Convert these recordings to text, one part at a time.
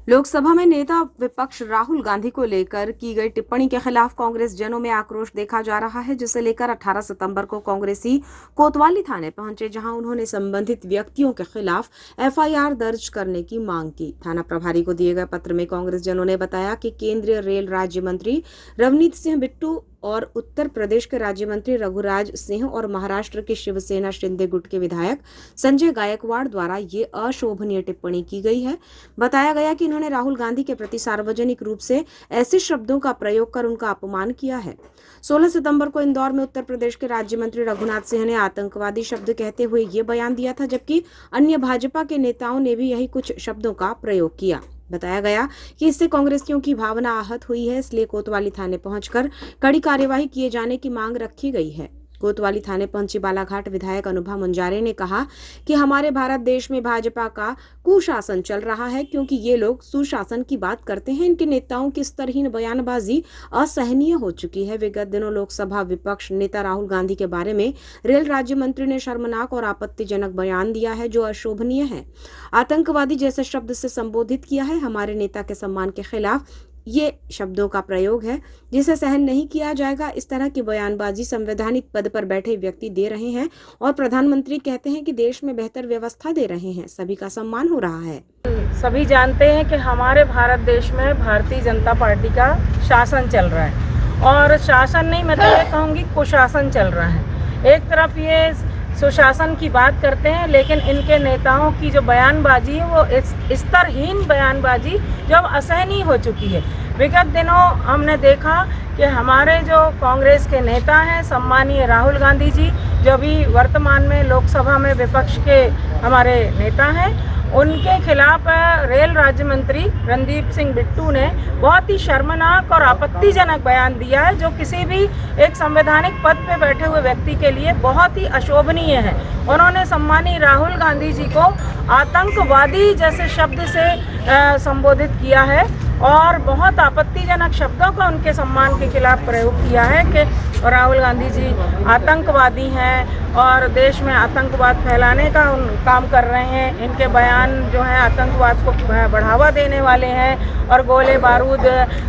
लोकसभा में नेता विपक्ष राहुल गांधी को लेकर की गई टिप्पणी के खिलाफ कांग्रेस जनों में आक्रोश देखा जा रहा है, जिसे लेकर 18 सितंबर को कांग्रेसी कोतवाली थाने पहुंचे, जहां उन्होंने संबंधित व्यक्तियों के खिलाफ एफआईआर दर्ज करने की मांग की। थाना प्रभारी को दिए गए पत्र में कांग्रेस जनों ने बताया कि केंद्रीय रेल राज्य मंत्री रवनीत सिंह बिट्टू और उत्तर प्रदेश के राज्य मंत्री रघुराज सिंह और महाराष्ट्र के शिवसेना शिंदे गुट के विधायक संजय गायकवाड़ द्वारा ये अशोभनीय टिप्पणी की गई है। बताया गया कि इन्होंने राहुल गांधी के प्रति सार्वजनिक रूप से ऐसे शब्दों का प्रयोग कर उनका अपमान किया है। 16 सितंबर को इंदौर में उत्तर प्रदेश के राज्य मंत्री रघुनाथ सिंह ने आतंकवादी शब्द कहते हुए ये बयान दिया था, जबकि अन्य भाजपा के नेताओं ने भी यही कुछ शब्दों का प्रयोग किया। बताया गया कि इससे कांग्रेसियों की भावना आहत हुई है, इसलिए कोतवाली थाने पहुंचकर कड़ी कार्यवाही किए जाने की मांग रखी गई है। कोतवाली थाने पहुंची बालाघाट विधायक अनुभा मुंजारे ने कहा कि हमारे भारत देश में भाजपा का कुशासन चल रहा है, क्योंकि ये लोग सुशासन की बात करते हैं। इनके नेताओं की स्तरहीन बयानबाजी असहनीय हो चुकी है। विगत दिनों लोकसभा विपक्ष नेता राहुल गांधी के बारे में रेल राज्य मंत्री ने शर्मनाक और आपत्तिजनक बयान दिया है, जो अशोभनीय है। आतंकवादी जैसे शब्द से संबोधित किया है। हमारे नेता के सम्मान के खिलाफ ये शब्दों का प्रयोग है, जिसे सहन नहीं किया जाएगा। इस तरह की बयानबाजी संवैधानिक पद पर बैठे व्यक्ति दे रहे हैं और प्रधानमंत्री कहते हैं कि देश में बेहतर व्यवस्था दे रहे हैं, सभी का सम्मान हो रहा है। सभी जानते हैं कि हमारे भारत देश में भारतीय जनता पार्टी का शासन चल रहा है, और शासन नहीं, मैं तो ये कहूँगी कुशासन चल रहा है। एक तरफ ये सुशासन की बात करते हैं, लेकिन इनके नेताओं की जो बयानबाजी है वो स्तरहीन बयानबाजी जो अब असहनीय हो चुकी है। विगत दिनों हमने देखा कि हमारे जो कांग्रेस के नेता हैं, सम्मानीय राहुल गांधी जी, जो भी वर्तमान में लोकसभा में विपक्ष के हमारे नेता हैं, उनके खिलाफ रेल राज्य मंत्री रणदीप सिंह बिट्टू ने बहुत ही शर्मनाक और आपत्तिजनक बयान दिया है, जो किसी भी एक संवैधानिक पद पे बैठे हुए व्यक्ति के लिए बहुत ही अशोभनीय है। उन्होंने सम्मानीय राहुल गांधी जी को आतंकवादी जैसे शब्द से संबोधित किया है और बहुत आपत्तिजनक शब्दों का उनके सम्मान के खिलाफ प्रयोग किया है कि राहुल गांधी जी आतंकवादी हैं और देश में आतंकवाद फैलाने का काम कर रहे हैं। इनके बयान जो है आतंकवाद को बढ़ावा देने वाले हैं और गोले बारूद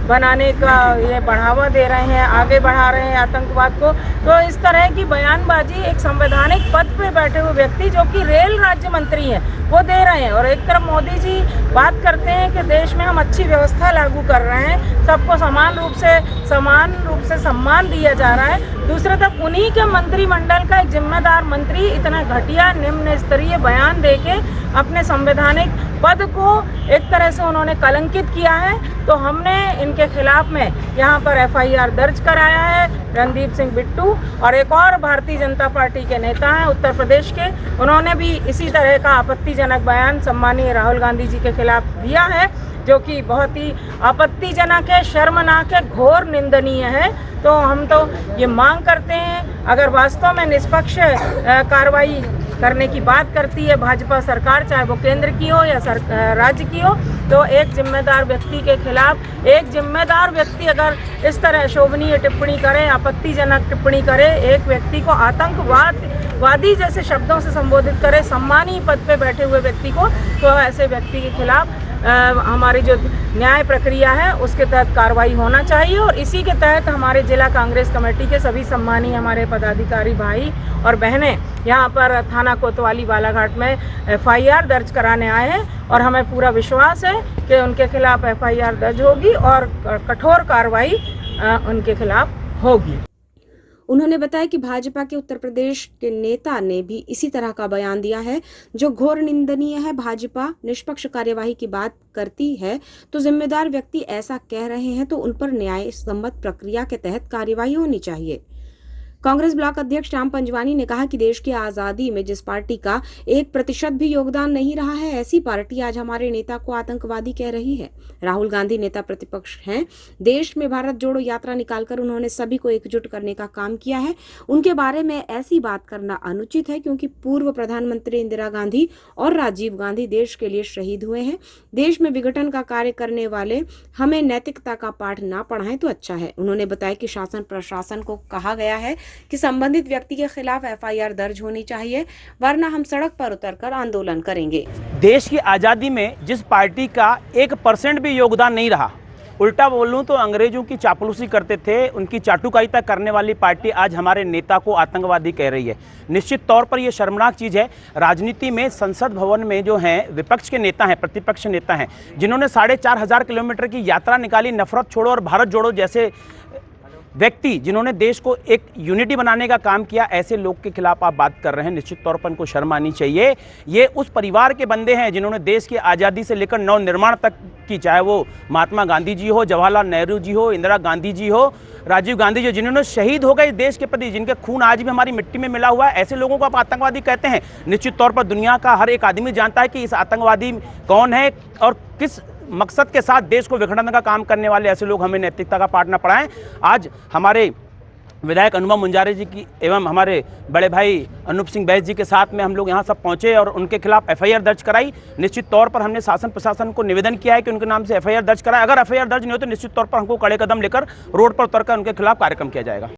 बनाने का ये बढ़ावा दे रहे हैं, आगे बढ़ा रहे हैं आतंकवाद को। तो इस तरह की बयानबाजी एक संवैधानिक पद पे बैठे हुए व्यक्ति जो कि रेल राज्य मंत्री हैं वो दे रहे हैं। और एक तरफ मोदी जी बात करते हैं कि देश में हम अच्छी व्यवस्था लागू कर रहे हैं, सबको समान रूप से सम्मान दिया जा रहा है। दूसरी तरफ उन्हीं के मंत्रिमंडल का एक जिम्मेदार मंत्री इतना घटिया निम्न स्तरीय बयान देके अपने संवैधानिक पद को एक तरह से उन्होंने कलंकित किया है। तो हमने इनके खिलाफ में यहाँ पर एफआईआर दर्ज कराया है। रणदीप सिंह बिट्टू और एक और भारतीय जनता पार्टी के नेता हैं उत्तर प्रदेश के, उन्होंने भी इसी तरह का आपत्तिजनक बयान सम्मानीय राहुल गांधी जी के खिलाफ दिया है, जो कि बहुत ही आपत्तिजनक है, शर्मनाक है, घोर निंदनीय है। तो हम तो ये मांग करते हैं, अगर वास्तव में निष्पक्ष कार्रवाई करने की बात करती है भाजपा सरकार, चाहे वो केंद्र की हो या राज्य की हो, तो एक जिम्मेदार व्यक्ति के खिलाफ एक जिम्मेदार व्यक्ति अगर इस तरह शोभनीय टिप्पणी करे, आपत्तिजनक टिप्पणी करे, एक व्यक्ति को आतंकवादी जैसे शब्दों से संबोधित करे, सम्मानीय पद पे बैठे हुए व्यक्ति को, तो ऐसे व्यक्ति के खिलाफ हमारी जो न्याय प्रक्रिया है उसके तहत कार्रवाई होना चाहिए। और इसी के तहत हमारे जिला कांग्रेस कमेटी के सभी सम्मानीय हमारे पदाधिकारी भाई और बहनें यहाँ पर थाना कोतवाली बालाघाट में एफआईआर दर्ज कराने आए हैं, और हमें पूरा विश्वास है कि उनके खिलाफ एफआईआर दर्ज होगी और कठोर कार्रवाई उनके खिलाफ होगी। उन्होंने बताया कि भाजपा के उत्तर प्रदेश के नेता ने भी इसी तरह का बयान दिया है, जो घोर निंदनीय है। भाजपा निष्पक्ष कार्यवाही की बात करती है तो जिम्मेदार व्यक्ति ऐसा कह रहे हैं तो उन पर न्याय सम्मत प्रक्रिया के तहत कार्यवाही होनी चाहिए। कांग्रेस ब्लॉक अध्यक्ष श्याम पंजवानी ने कहा कि देश की आजादी में जिस पार्टी का 1% भी योगदान नहीं रहा है, ऐसी पार्टी आज हमारे नेता को आतंकवादी कह रही है। राहुल गांधी नेता प्रतिपक्ष हैं। देश में भारत जोड़ो यात्रा निकालकर उन्होंने सभी को एकजुट करने का काम किया है। उनके बारे में ऐसी बात करना अनुचित है, क्योंकि पूर्व प्रधानमंत्री इंदिरा गांधी और राजीव गांधी देश के लिए शहीद हुए हैं। देश में विघटन का कार्य करने वाले हमें नैतिकता का पाठ ना पढ़ाएं तो अच्छा है। उन्होंने बताया कि शासन प्रशासन को कहा गया है कि संबंधित व्यक्ति के खिलाफ FIR दर्ज होनी चाहिए, वरना हम सड़क पर उतरकर आंदोलन करेंगे। देश की आज़ादी में जिस पार्टी का 1% भी योगदान नहीं रहा, उल्टा बोलूं तो अंग्रेजों की चापलूसी करते थे, उनकी चाटुकारिता करने वाली पार्टी आज हमारे नेता को आतंकवादी कह रही है। निश्चित तौर पर यह शर्मनाक चीज़ है। राजनीति में संसद भवन में जो हैं विपक्ष के नेता हैं, प्रतिपक्ष नेता हैं, जिन्होंने 4,500 किलोमीटर की यात्रा निकाली, नफरत छोड़ो और भारत जोड़ो जैसे व्यक्ति जिन्होंने देश को एक यूनिटी बनाने का काम किया, ऐसे लोग के खिलाफ आप बात कर रहे हैं। निश्चित तौर पर उनको शर्म आनी चाहिए। ये उस परिवार के बंदे हैं जिन्होंने देश की आज़ादी से लेकर नवनिर्माण तक की, चाहे वो महात्मा गांधी जी हो, जवाहरलाल नेहरू जी हो, इंदिरा गांधी जी हो, राजीव गांधी जी, जिन्होंने शहीद हो गए देश के प्रति, जिनके खून आज भी हमारी मिट्टी में मिला हुआ है, ऐसे लोगों को आप आतंकवादी कहते हैं। निश्चित तौर पर दुनिया का हर एक आदमी जानता है कि इस आतंकवादी कौन है और किस मकसद के साथ देश को विखंडन का काम करने वाले ऐसे लोग हमें नैतिकता का पाठ न पढ़ाएं। आज हमारे विधायक अनुपम मुंजारे जी की एवं हमारे बड़े भाई अनूप सिंह बैस जी के साथ में हम लोग यहाँ सब पहुँचे और उनके खिलाफ FIR दर्ज कराई। निश्चित तौर पर हमने शासन प्रशासन को निवेदन किया है कि उनके नाम से FIR दर्ज कराए। अगर FIR दर्ज नहीं हो तो निश्चित तौर पर हमको कड़े कदम लेकर रोड पर उतरकर उनके खिलाफ कार्यक्रम किया जाएगा।